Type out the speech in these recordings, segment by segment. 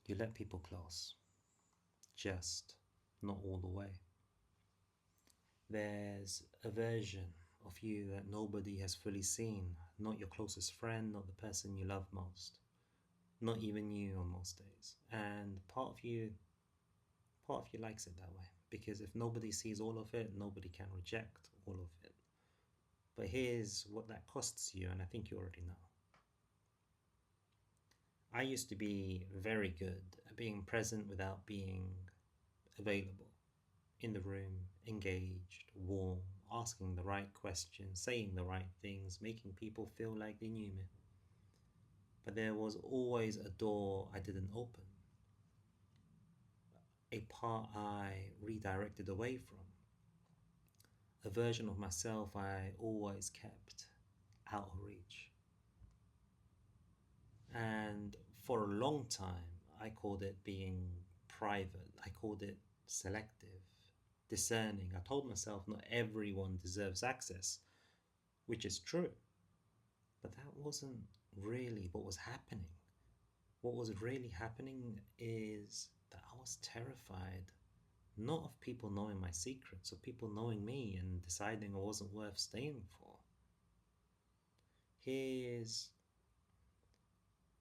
You let people close, just not all the way. There's a version of you that nobody has fully seen, not your closest friend, not the person you love most, not even you on most days. And part of you likes it that way, because if nobody sees all of it, nobody can reject all of it. But here's what that costs you, and I think you already know. I used to be very good at being present without being available, in the room, engaged, warm, asking the right questions, saying the right things, making people feel like they knew me. But there was always a door I didn't open, a part I redirected away from, a version of myself I always kept out of reach. And for a long time, I called it being private. I called it selective, discerning. I told myself not everyone deserves access, which is true. But that wasn't really what was happening. What was really happening is that I was terrified, not of people knowing my secrets, of people knowing me and deciding I wasn't worth staying for. Here's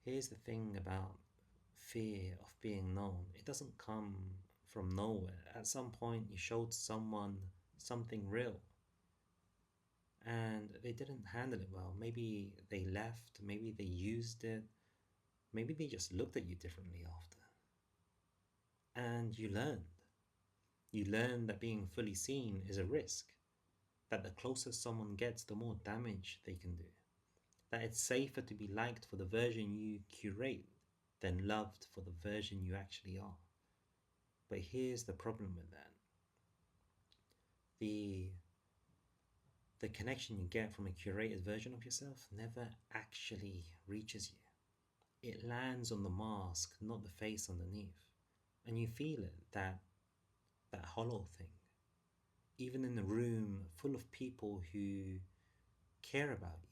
Here's the thing about fear of being known. It doesn't come from nowhere. At some point, you showed someone something real and they didn't handle it well. Maybe they left, maybe they used it, maybe they just looked at you differently after. And you learned. You learned that being fully seen is a risk, that the closer someone gets, the more damage they can do, that it's safer to be liked for the version you curate than loved for the version you actually are. But here's the problem with that. The the connection you get from a curated version of yourself never actually reaches you. It lands on the mask, not the face underneath. And you feel it, that hollow thing. Even in a room full of people who care about you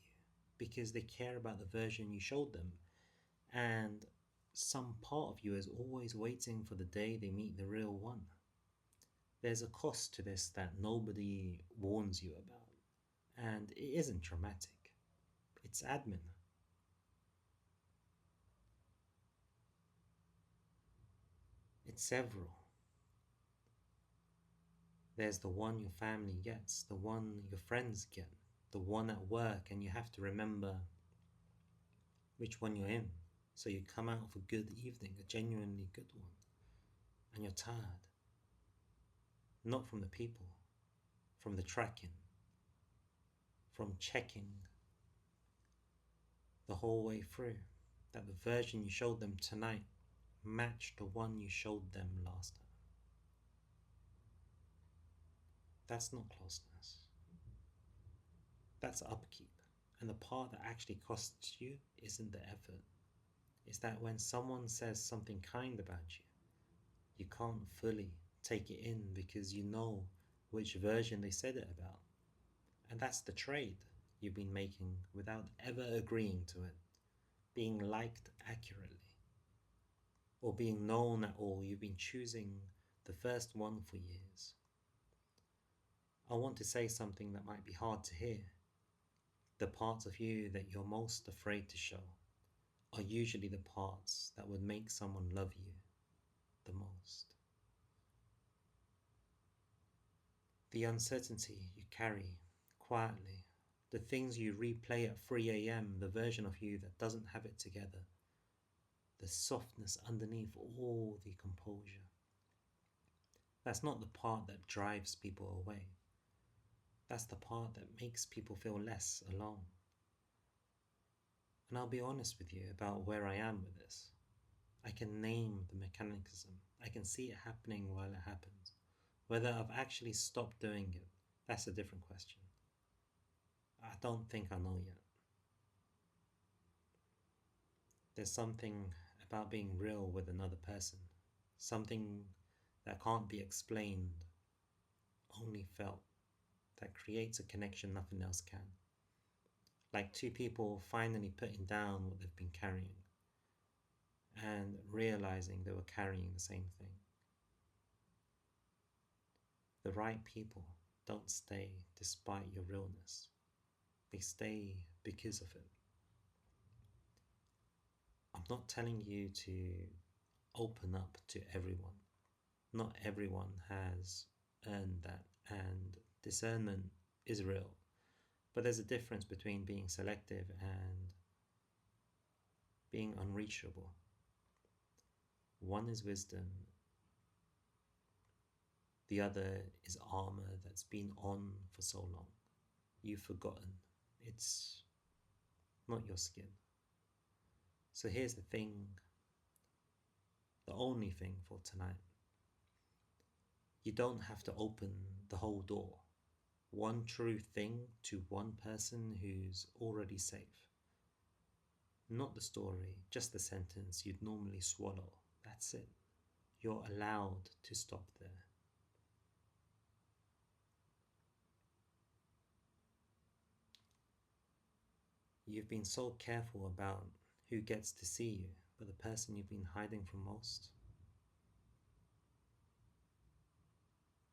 because they care about the version you showed them. And some part of you is always waiting for the day they meet the real one. There's a cost to this that nobody warns you about. And it isn't dramatic, it's admin. It's several. There's the one your family gets, the one your friends get, the one at work, and you have to remember which one you're in. So you come out of a good evening, a genuinely good one, and you're tired. Not from the people, from the tracking, from checking the whole way through that the version you showed them tonight matched the one you showed them last time. That's not closeness. That's upkeep. And the part that actually costs you isn't the effort. It's that when someone says something kind about you, you can't fully take it in because you know which version they said it about. And that's the trade you've been making without ever agreeing to it. Being liked accurately, or being known at all. You've been choosing the first one for years. I want to say something that might be hard to hear. The parts of you that you're most afraid to show are usually the parts that would make someone love you the most. The uncertainty you carry quietly, the things you replay at 3 a.m., the version of you that doesn't have it together, the softness underneath all the composure. That's not the part that drives people away. That's the part that makes people feel less alone. And I'll be honest with you about where I am with this. I can name the mechanicism. I can see it happening while it happens. Whether I've actually stopped doing it, that's a different question. I don't think I know yet. There's something about being real with another person. Something that can't be explained, only felt, that creates a connection nothing else can. Like two people finally putting down what they've been carrying. and realizing they were carrying the same thing. The right people don't stay despite your realness, they stay because of it. I'm not telling you to open up to everyone. Not everyone has earned that, and discernment is real. But there's a difference between being selective and being unreachable. One is wisdom, the other is armor that's been on for so long. You've forgotten. It's not your skin. So here's the thing, the only thing for tonight. You don't have to open the whole door. One true thing to one person who's already safe. Not the story, just the sentence you'd normally swallow. That's it. You're allowed to stop there. You've been so careful about who gets to see you, but the person you've been hiding from most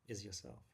is yourself.